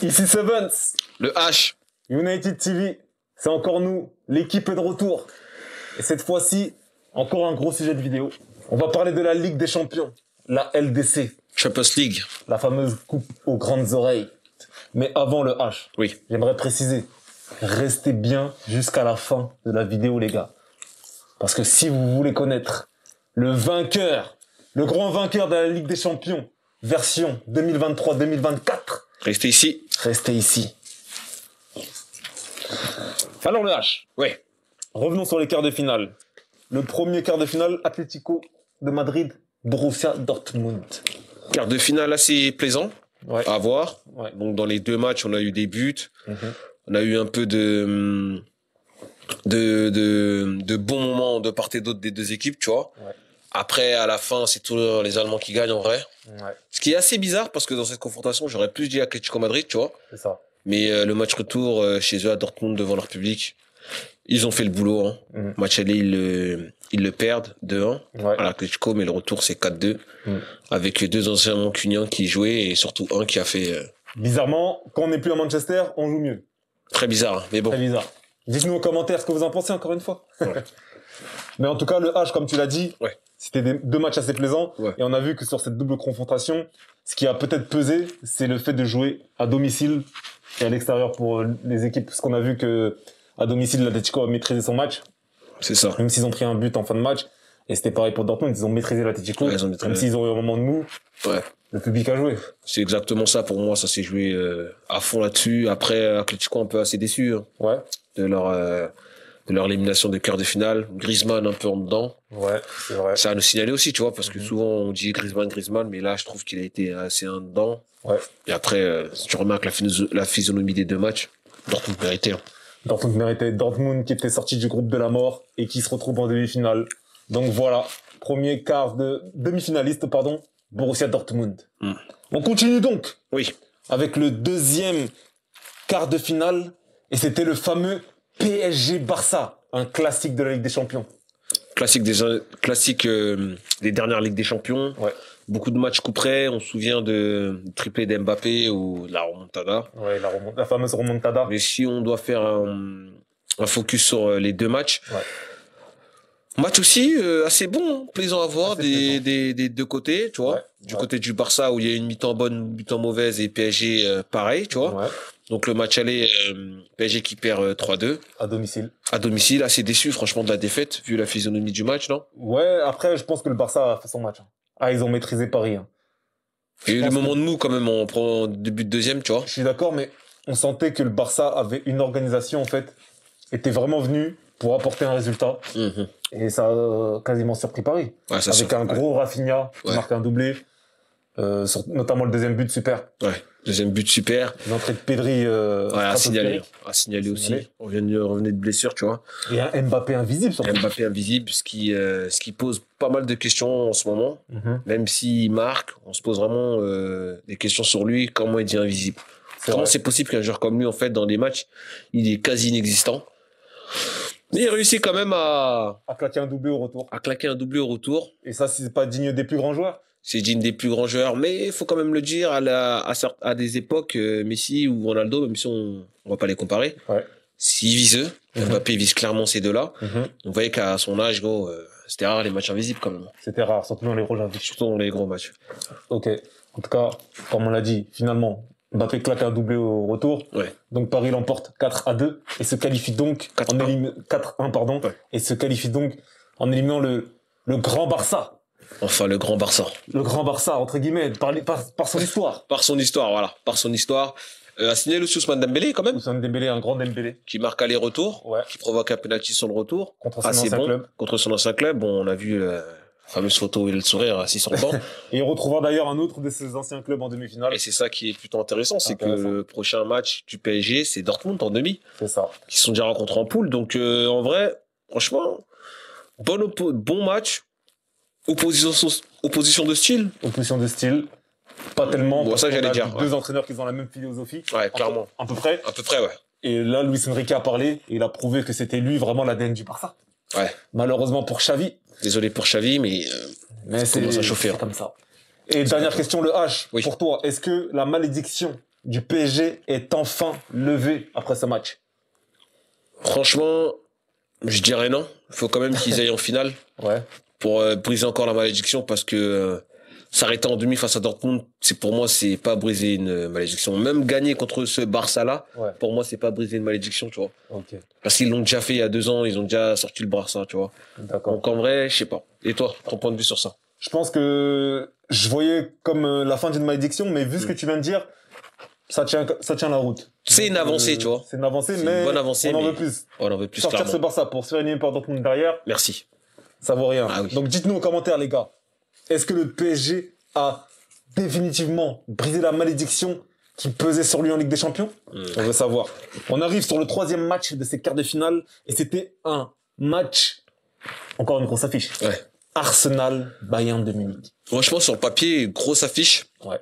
Ici Sevens, Le H. United TV, c'est encore nous, l'équipe est de retour. Et cette fois-ci, encore un gros sujet de vidéo. On va parler de la Ligue des Champions, la LDC, Champions League. la fameuse coupe aux grandes oreilles. Mais avant le H, Oui. j'aimerais préciser, restez bien jusqu'à la fin de la vidéo les gars. Parce que si vous voulez connaître le vainqueur, le grand vainqueur de la Ligue des Champions, version 2023-2024, Restez ici. restez ici. Alors le H, Oui. revenons sur les quarts de finale. Le premier quart de finale, Atlético de Madrid, Borussia Dortmund. Quart de finale assez plaisant Ouais. à voir. Ouais. Donc dans les deux matchs, on a eu des buts. Mhm. On a eu un peu de bons moments de part et d'autre des deux équipes, tu vois. Ouais. Après, à la fin, c'est toujours les Allemands qui gagnent en vrai. Ouais, Ce qui est assez bizarre parce que dans cette confrontation, j'aurais plus dit Atlético Madrid, tu vois. c'est ça. Mais le match retour chez eux à Dortmund devant leur public, ils ont fait le boulot. Hein. Mhm. Match aller, ils le perdent 2-1 Ouais. à l'Atlético, mais le retour c'est 4-2 Mhm. avec deux anciens mancuniens qui jouaient et surtout un qui a fait Bizarrement, quand on n'est plus à Manchester, on joue mieux. très bizarre. Hein. Mais bon, Très bizarre. Dites-nous en commentaire ce que vous en pensez encore une fois. Ouais. Mais en tout cas, le H, comme tu l'as dit, Ouais. c'était deux matchs assez plaisants. Ouais. Et on a vu que sur cette double confrontation, ce qui a peut-être pesé, c'est le fait de jouer à domicile et à l'extérieur pour les équipes. Parce qu'on a vu que à domicile, l'Atlético a maîtrisé son match, c'est ça. même s'ils ont pris un but en fin de match. Et c'était pareil pour Dortmund, ils ont maîtrisé l'Atlético. Ouais, ils ont maîtrisé. Même s'ils ont eu un moment de mou, Ouais. le public a joué. C'est exactement ça pour moi. Ça s'est joué à fond là-dessus. Après, Atlético un peu assez déçu hein, Ouais. de leur élimination de quart de finale. Griezmann un peu en dedans. Ouais, c'est vrai. Ça à nous signaler aussi, tu vois, parce que Mhm. souvent on dit Griezmann, mais là je trouve qu'il a été assez en dedans. Ouais. Et après, si tu remarques la physionomie des deux matchs, Dortmund méritait. Hein. Dortmund méritait. Dortmund qui était sorti du groupe de la mort et qui se retrouve en demi-finale. Donc voilà, premier quart de demi-finaliste, pardon, Borussia Dortmund. Mm. On continue donc Oui, avec le deuxième quart de finale et c'était le fameux PSG-Barça, un classique de la Ligue des Champions. classique des dernières Ligues des Champions. Ouais. Beaucoup de matchs coup près. On se souvient de triplé d'Mbappé ou de la remontada. Ouais, la fameuse remontada. Mais si on doit faire un focus sur les deux matchs, Ouais. match aussi assez bon, hein, plaisant à voir Assez des deux côtés, tu vois. Ouais, Du ouais. côté du Barça où il y a une mi-temps bonne, une mi-temps mauvaise et PSG pareil, tu vois. Ouais, Donc le match aller, PSG qui perd 3-2 à domicile. à domicile, assez déçu franchement de la défaite vu la physionomie du match, non? Ouais, après, je pense que le Barça a fait son match. Ah, ils ont maîtrisé Paris. Hein. Il y a eu pense le moment de mou quand même en prend début de deuxième, tu vois. Je suis d'accord, mais on sentait que le Barça avait une organisation, en fait, était vraiment venu pour apporter un résultat. Mhm. Et ça a quasiment surpris Paris. Ouais, ça Avec sort. un gros Rafinha qui Ouais. marque un doublé. Notamment le deuxième but, super. Ouais. Deuxième but super. L'entrée de Pedri, Ouais, à signaler. stratosphérique. À signaler aussi. Signaler. On revenait de blessure, tu vois. Et un Mbappé invisible, surtout. Mbappé invisible, ce qui pose pas mal de questions en ce moment. Mhm. Même s'il marque, on se pose vraiment des questions sur lui. Comment il devient invisible? C'est Comment vrai. c'est possible qu'un joueur comme lui, en fait, dans des matchs, il est quasi inexistant? Mais il réussit quand même à A claqué un doublé au retour. claquer un doublé au retour. Et ça, c'est pas digne des plus grands joueurs. C'est digne des plus grands joueurs, mais il faut quand même le dire, à des époques, Messi ou Ronaldo, même si on va pas les comparer, Ouais. s'ils visent eux, Mhm. Mbappé vise clairement ces deux-là. Mhm. Vous voyez qu'à son âge, gros, c'était rare les matchs invisibles quand même, C'était rare, surtout dans les rôles invisibles. surtout dans les gros matchs. Ok. En tout cas, comme on l'a dit, finalement, Mbappé claque un doublé au retour. Ouais. Donc Paris l'emporte 4-2 et se qualifie donc 4-1, pardon, Ouais. et se qualifie donc en éliminant le grand Barça. Enfin, le grand Barça. Le grand Barça, entre guillemets, par son histoire. Par son histoire, voilà, par son histoire. À signaler aussi Ousmane Dembélé quand même, Ousmane Dembélé, un grand Dembélé. qui marque aller-retour, Ouais. qui provoque un penalty sur le retour. Contre son Assez ancien bon. club. Contre son ancien club. Bon, on a vu la fameuse photo et le sourire assis sur le banc. Et il retrouvera d'ailleurs un autre de ses anciens clubs en demi-finale. Et c'est ça qui est plutôt intéressant, c'est que Intéressant. le prochain match du PSG, c'est Dortmund en demi, C'est ça. qui se sont déjà rencontrés en poule. Donc en vrai, franchement, bon match. Opposition de style. Opposition de style. Pas tellement. Bon, parce ça, qu'on j'allais a dire, vu ouais. deux entraîneurs qui ont la même philosophie. Ouais, clairement. À peu près. À peu près, ouais. Et là, Luis Enrique a parlé et il a prouvé que c'était lui vraiment l'ADN du Barça. Ouais. Malheureusement pour Xavi. Désolé pour Xavi, mais Mais ça commence à chauffer, c'est hein. comme ça. Et dernière question, le H. Oui. Pour toi, est-ce que la malédiction du PSG est enfin levé après ce match? Franchement, je dirais non. Il faut quand même qu'ils aillent en finale Ouais. pour briser encore la malédiction parce que s'arrêter en demi face à Dortmund, pour moi, c'est pas briser une malédiction. Même gagner contre ce Barça-là, Ouais. pour moi, c'est pas briser une malédiction, tu vois. Ok. Parce qu'ils l'ont déjà fait il y a 2 ans, ils ont déjà sorti le Barça, tu vois. D'accord. Donc en vrai, je sais pas. Et toi, ton point de vue sur ça? Je pense que je voyais comme la fin d'une malédiction, mais vu ce que tu viens de dire, ça tient la route. C'est une avancée, tu vois. C'est une avancée, C'est une mais bonne avancée, on en mais veut plus. On en veut plus, Sortir clairement. ce Barça pour se faire éliminer par Dortmund derrière, Merci. ça vaut rien. Ah oui. Donc dites-nous en commentaire, les gars. Est-ce que le PSG a définitivement brisé la malédiction qui pesait sur lui en Ligue des Champions? On veut savoir. On arrive sur le 3e match de ces quarts de finale et c'était un match, encore une grosse affiche. Ouais. Arsenal-Bayern de Munich. Franchement, sur le papier, grosse affiche. Ouais.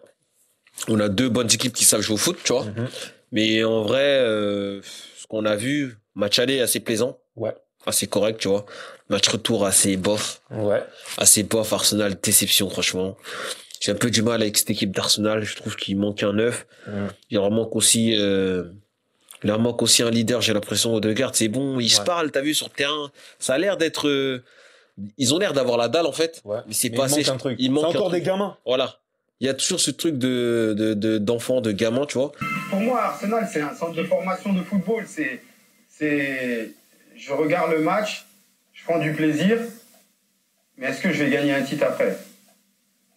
On a 2 bonnes équipes qui savent jouer au foot, tu vois. Mhm. Mais en vrai, ce qu'on a vu, match aller assez plaisant, Ouais. assez correct, tu vois. Match retour assez bof. Ouais. Assez bof. Arsenal, déception, franchement. J'ai un peu du mal avec cette équipe d'Arsenal. Je trouve qu'il manque un œuf. Il leur manque aussi, un leader, j'ai l'impression, Odegaard. C'est bon, ils se parlent, t'as vu, sur le terrain. Ça a l'air d'être, ils ont l'air d'avoir la dalle, en fait. Ouais. Mais c'est Mais pas il assez. manque un truc. Il C'est manque un encore truc. des gamins. Voilà. Il y a toujours ce truc d'enfant, de gamin, tu vois. Pour moi, Arsenal, c'est un centre de formation de football. Je regarde le match, je prends du plaisir, mais est-ce que je vais gagner un titre après?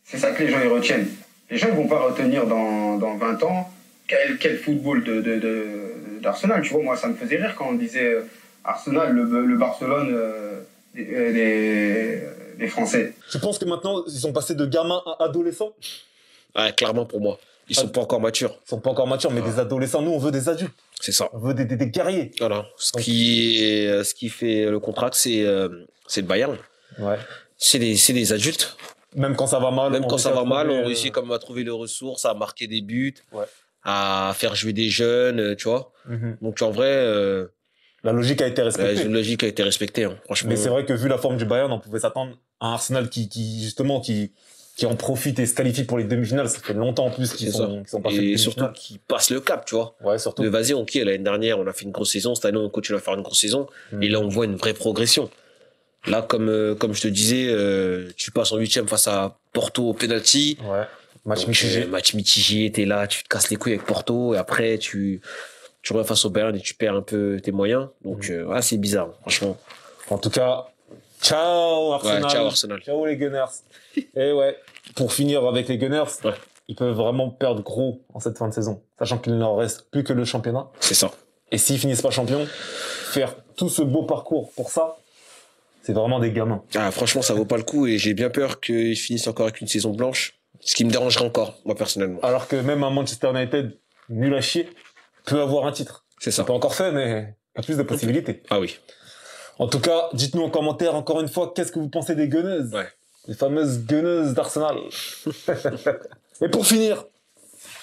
C'est ça que les gens ils retiennent. Les gens ne vont pas retenir dans 20 ans quel football d'Arsenal. Tu vois, moi, ça me faisait rire quand on disait Arsenal, le Barcelone des Français. Je pense que maintenant, ils sont passés de gamins à adolescents. Ouais, clairement pour moi. Ils sont pas encore matures. Ils sont pas encore matures, mais des adolescents. Nous, on veut des adultes. C'est ça. On veut des guerriers. Voilà. Ce qui fait le contrat, c'est le Bayern. Ouais. C'est des adultes. Même quand ça va mal. Même quand ça va mal, on trouver, réussit comme à trouver les ressources, à marquer des buts, Ouais. à faire jouer des jeunes, tu vois. Mhm. Donc en vrai, La logique a été la respectée. logique a été respectée, hein, franchement. Mais c'est vrai que vu la forme du Bayern, on pouvait s'attendre à un Arsenal qui en profite et se qualifie pour les demi-finales. Ça fait longtemps en plus qu'ils C'est ça. sont pas fait de Et surtout demi-finales. qui passe le cap, tu vois. Ouais, surtout. De vas-y, ok, l'année dernière, on a fait une grosse saison. Cette année, on continue à faire une grosse saison. Mhm. Et là, on voit une vraie progression. Là, comme je te disais, tu passes en 8e face à Porto au penalty. Ouais. Match Donc, mitigé. match mitigé, t'es là, tu te casses les couilles avec Porto. Et après, tu reviens face au Bayern et tu perds un peu tes moyens. Donc, c'est bizarre, franchement. En tout cas, ciao Arsenal. Ouais, ciao, Arsenal. Ciao les Gunners. Et ouais, pour finir avec les Gunners, Ouais. ils peuvent vraiment perdre gros en cette fin de saison, sachant qu'il ne leur reste plus que le championnat. C'est ça. Et s'ils finissent pas champions, faire tout ce beau parcours pour ça, c'est vraiment des gamins. Ah, franchement, ça vaut pas le coup et j'ai bien peur qu'ils finissent encore avec une saison blanche. Ce qui me dérangerait encore, moi, personnellement. Alors que même un Manchester United nul à chier peut avoir un titre. C'est C'est ça. pas encore fait, mais il y a plus de possibilités. Ah oui. En tout cas, dites-nous en commentaire encore une fois, qu'est-ce que vous pensez des Gunners? Ouais. Les fameuses Gunners d'Arsenal. Et pour finir,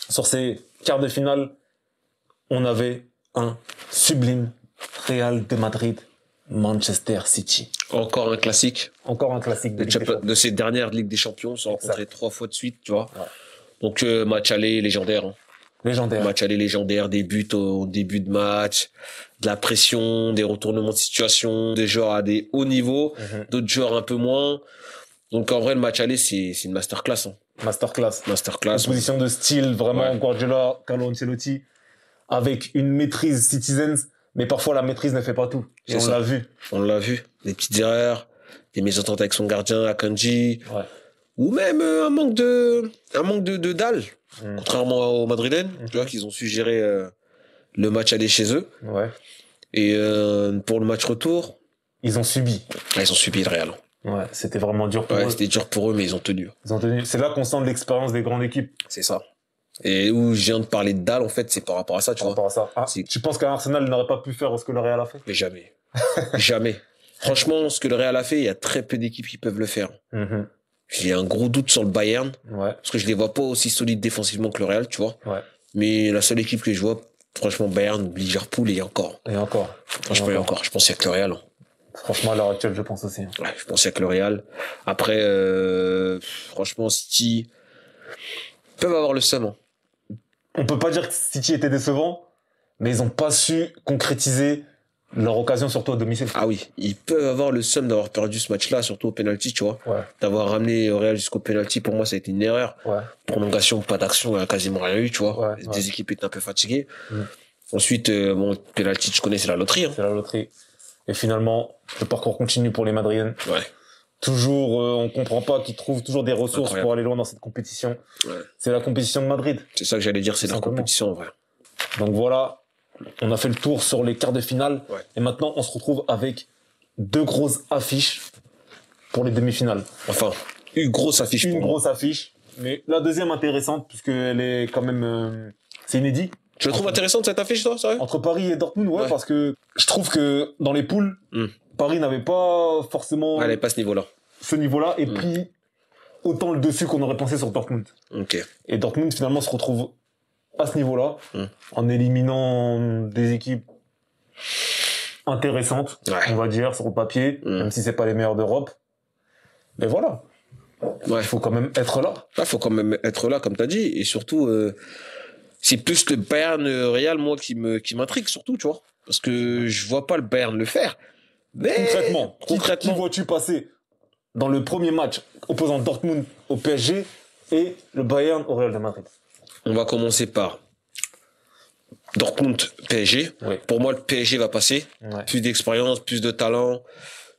sur ces quarts de finale, on avait un sublime Real de Madrid, Manchester City. Encore un classique Encore un classique de Ligue des Champions. de ces dernières Ligues des Champions. Ils se sont Exact. rencontrés 3 fois de suite, tu vois. Ouais. Donc, match aller légendaire. Hein. Légendaire. Match aller légendaire, des buts au début de match, de la pression, des retournements de situation, des joueurs à des hauts niveaux, d'autres joueurs un peu moins. Donc, en vrai, le match aller, c'est une masterclass. Hein. Masterclass. Masterclass. Position de style, vraiment, Ouais. Guardiola, Carlo Ancelotti, avec une maîtrise Citizens, mais parfois la maîtrise ne fait pas tout. Et C'est on ça. l'a vu. On l'a vu. Des petites erreurs, des mésententes avec son gardien, Akanji. Ouais. Ou même un manque de dalle. Mm. Contrairement aux Madrilènes, tu vois, qu'ils ont su gérer le match aller chez eux. Ouais. Et pour le match retour, Ils ont subi. ils ont subi le Real. Ouais, c'était vraiment dur pour Ouais, eux. c'était dur pour eux, mais ils ont tenu. Ils ont tenu. C'est là qu'on sent l'expérience des grandes équipes C'est ça. Et où je viens de parler de dalle, en fait, c'est par rapport à ça, tu par vois. rapport à ça. Ah, C'est- tu penses qu'un Arsenal n'aurait pas pu faire ce que le Real a fait? Mais jamais. Jamais. Franchement, ce que le Real a fait, il y a très peu d'équipes qui peuvent le faire. Mhm. J'ai un gros doute sur le Bayern, Ouais, parce que je les vois pas aussi solides défensivement que le Real, tu vois. ouais. Mais la seule équipe que je vois, franchement, Bayern, Liverpool, et encore. Et encore. Franchement, il y a encore. Je pense qu'il y a que le Real. Hein. Franchement, à l'heure actuelle, je pense aussi. Ouais, je pense qu'il y a que le Real. Après, franchement, City peuvent avoir le seum. Hein. on peut pas dire que City était décevant, mais ils ont pas su concrétiser leur occasion, surtout à domicile. Ah oui, ils peuvent avoir le seum d'avoir perdu ce match-là, surtout au penalty, tu vois. Ouais. D'avoir ramené au Real jusqu'au penalty, pour moi, ça a été une erreur. Ouais. Prolongation, pas d'action, il n'y a quasiment rien eu, tu vois. Ouais, Les ouais. deux équipes étaient un peu fatiguées. Mm. Ensuite, bon, penalty, tu connais, c'est la loterie. Hein. C'est la loterie. Et finalement, le parcours continue pour les Madriennes. Ouais. Toujours, on comprend pas qu'ils trouvent toujours des ressources Incroyable. pour aller loin dans cette compétition. Ouais. C'est la compétition de Madrid. C'est ça que j'allais dire, c'est Tout leur simplement. compétition, en vrai. Donc voilà, on a fait le tour sur les quarts de finale. Ouais. Et maintenant, on se retrouve avec 2 grosses affiches pour les demi-finales. Enfin, une grosse affiche Une pour moi. grosse affiche, mais la deuxième intéressante, puisqu'elle est quand même... c'est inédit. Tu la trouves intéressante, cette affiche, toi, sérieux? Entre Paris et Dortmund, ouais, Ouais. parce que je trouve que dans les poules, Mm. Paris n'avait pas forcément Elle n'est pas à ce niveau-là. ce niveau-là et Mm. pris autant le dessus qu'on aurait pensé sur Dortmund. Ok. Et Dortmund, finalement, se retrouve à ce niveau-là, Mm. en éliminant des équipes intéressantes, Ouais. on va dire, sur le papier, Mm. même si c'est pas les meilleurs d'Europe. Mais voilà, Ouais. il faut quand même être là. Là, faut quand même être là, comme t'as dit. Et surtout, c'est plus le Bayern Real, moi, qui m'intrigue, surtout, tu vois. Parce que je vois pas le Bayern le faire. Mais Concrètement, concrètement. qui vois-tu passer dans le premier match opposant Dortmund au PSG et le Bayern au Real de Madrid? On va commencer par Dortmund PSG. Oui. Pour moi, le PSG va passer. Ouais. Plus d'expérience, plus de talent.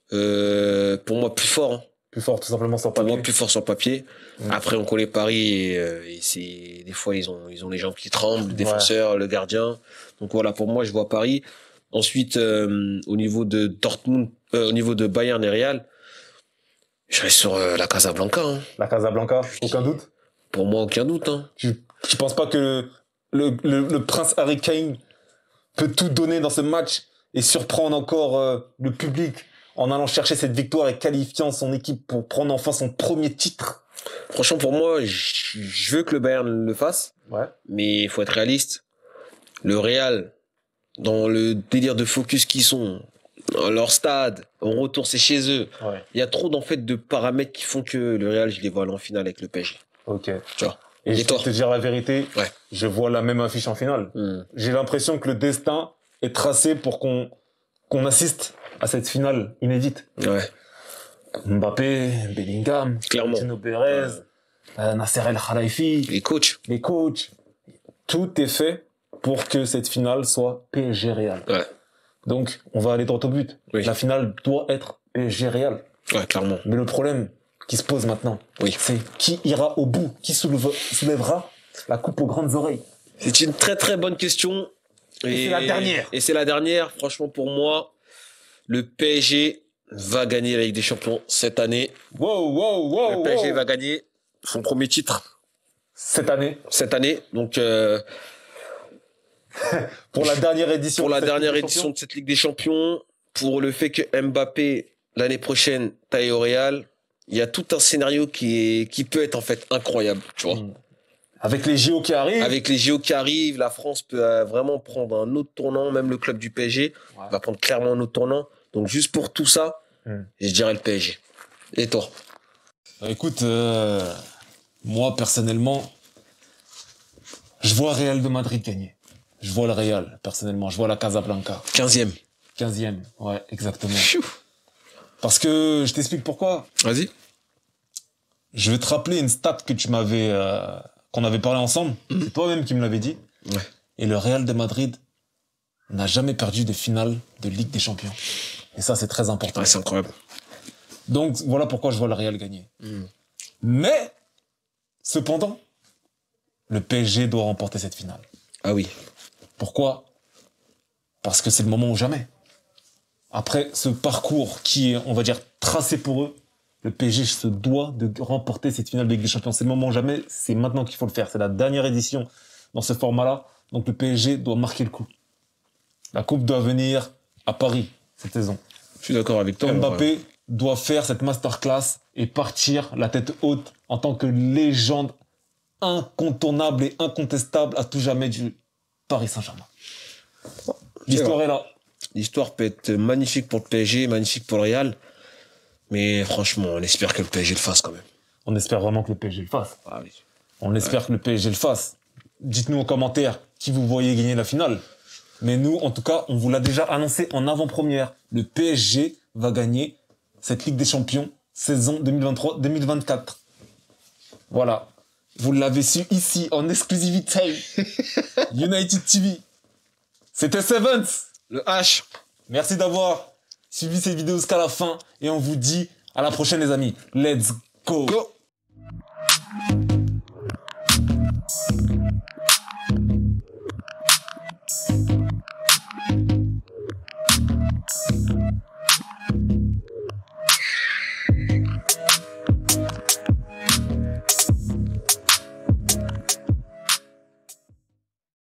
Pour moi, plus fort. Hein. Plus fort, tout simplement, sur Pour papier. moi, plus fort sur papier. Mm. Après, on connaît Paris et c'est des fois ils ont les jambes qui tremblent, le défenseur, le gardien. Donc voilà, pour moi, je vois Paris. Ensuite, au niveau de Dortmund, au niveau de Bayern et Real, je reste sur la Casablanca. Hein. La Casablanca, aucun doute. Pour moi, aucun doute. Hein. Tu penses pas que le prince Harry Kane peut tout donner dans ce match et surprendre encore le public en allant chercher cette victoire et qualifiant son équipe pour prendre enfin son premier titre? Franchement, pour moi, je veux que le Bayern le fasse, Ouais. mais il faut être réaliste. Le Real, dans le délire de focus qu'ils sont, dans leur stade, en retour, c'est chez eux. Ouais. Il y a trop d'en fait de paramètres qui font que le Real, je les vois aller en finale avec le PSG. Ok. Tu vois. Et Et je vais toi te dire la vérité, Ouais. je vois la même affiche en finale. J'ai l'impression que le destin est tracé pour qu'on assiste à cette finale inédite. Ouais. Mbappé, Bellingham, Clairement. Tino Pérez, Nasser El Khelaifi, Les coachs. les coachs. Tout est fait pour que cette finale soit PSG Real. Ouais. Donc, on va aller droit au but. Oui. La finale doit être PSG Real. Ouais, clairement. Mais le problème qui se pose maintenant, Oui. c'est qui ira au bout, qui soulèvera la coupe aux grandes oreilles. C'est une très très bonne question. Et c'est la dernière. Et c'est la dernière. Franchement, pour moi, le PSG va gagner la Ligue des Champions cette année. Wow, wow, wow, Le PSG wow. va gagner son premier titre Cette année, cette année. Donc, pour la dernière édition. pour la de cette dernière Ligue des édition Champions. de cette Ligue des Champions, pour le fait que Mbappé, l'année prochaine, taille au Real, il y a tout un scénario qui peut être en fait incroyable, tu vois. Avec les JO qui arrivent. Avec les JO qui arrivent, la France peut vraiment prendre un autre tournant, même le club du PSG Ouais. va prendre clairement un autre tournant. Donc juste pour tout ça, je dirais le PSG. Et toi? Écoute, moi personnellement, je vois Real de Madrid gagner. Je vois le Real, personnellement. Je vois la Casablanca. 15e. 15e, ouais, exactement. Parce que, je t'explique pourquoi. Vas-y. Je vais te rappeler une stat que tu m'avais, qu'on avait parlé ensemble. C'est toi-même qui me l'avais dit. Ouais. Et le Real de Madrid n'a jamais perdu de finale de Ligue des Champions. Et ça, c'est très important. Ouais, c'est incroyable. Donc, voilà pourquoi je vois le Real gagner. Mais, cependant, le PSG doit remporter cette finale. Ah oui. Pourquoi? Parce que c'est le moment ou jamais. Après ce parcours qui est, on va dire, tracé pour eux, le PSG se doit de remporter cette finale de Ligue des Champions. C'est le moment ou jamais, c'est maintenant qu'il faut le faire. C'est la dernière édition dans ce format-là. Donc le PSG doit marquer le coup. La coupe doit venir à Paris cette saison. Je suis d'accord avec toi. Mbappé doit faire cette masterclass et partir la tête haute en tant que légende incontournable et incontestable à tout jamais du Paris Saint-Germain. L'histoire est là. L'histoire peut être magnifique pour le PSG, magnifique pour le Real. Mais franchement, on espère que le PSG le fasse quand même. On espère vraiment que le PSG le fasse. Ah oui. On espère que le PSG le fasse. dites-nous en commentaire qui vous voyez gagner la finale. Mais nous, en tout cas, on vous l'a déjà annoncé en avant-première. Le PSG va gagner cette Ligue des Champions saison 2023-2024. Voilà. Vous l'avez su ici, en exclusivité. United TV. C'était Sevens. Le H. Merci d'avoir suivi cette vidéo jusqu'à la fin. Et on vous dit à la prochaine, les amis. Let's go. Go.